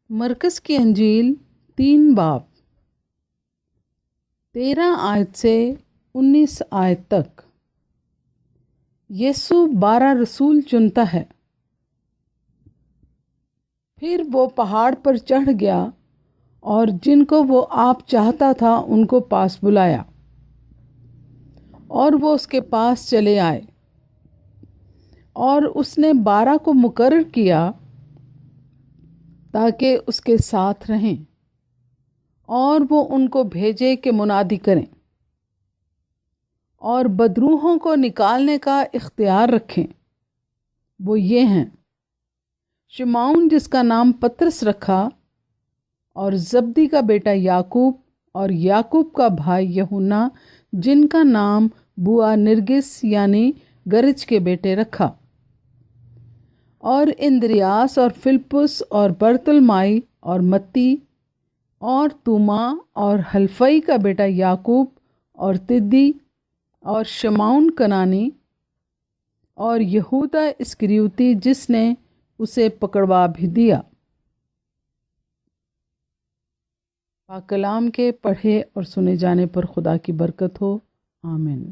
مرکز کی انجیل 3 باب 13 آیت سے 19 آیت تک۔ یسوع 12 رسول چنتا ہے۔ پھر وہ پہاڑ پر چڑھ گیا اور جن کو وہ آپ چاہتا تھا ان کو پاس بلایا، اور وہ اس کے پاس چلے آئے، اور اس نے 12 کو مقرر کیا تاکہ اس کے ساتھ رہیں، اور وہ ان کو بھیجے کہ منادی کریں اور بدروحوں کو نکالنے کا اختیار رکھیں۔ وہ یہ ہیں: شمعون جس کا نام پطرس رکھا، اور زبدی کا بیٹا یعقوب، اور یعقوب کا بھائی یوحنا جن کا نام بوآنرگس یعنی گرج کے بیٹے رکھا، اور اندریاس اور فلپس اور برتلمائی اور متی اور توما اور حلفئی کا بیٹا یعقوب اور تدی اور شمعون کنانی اور یہودا اسکریوتی جس نے اسے پکڑوا بھی دیا۔ پاک کلام کے پڑھے اور سنے جانے پر خدا کی برکت ہو، آمین۔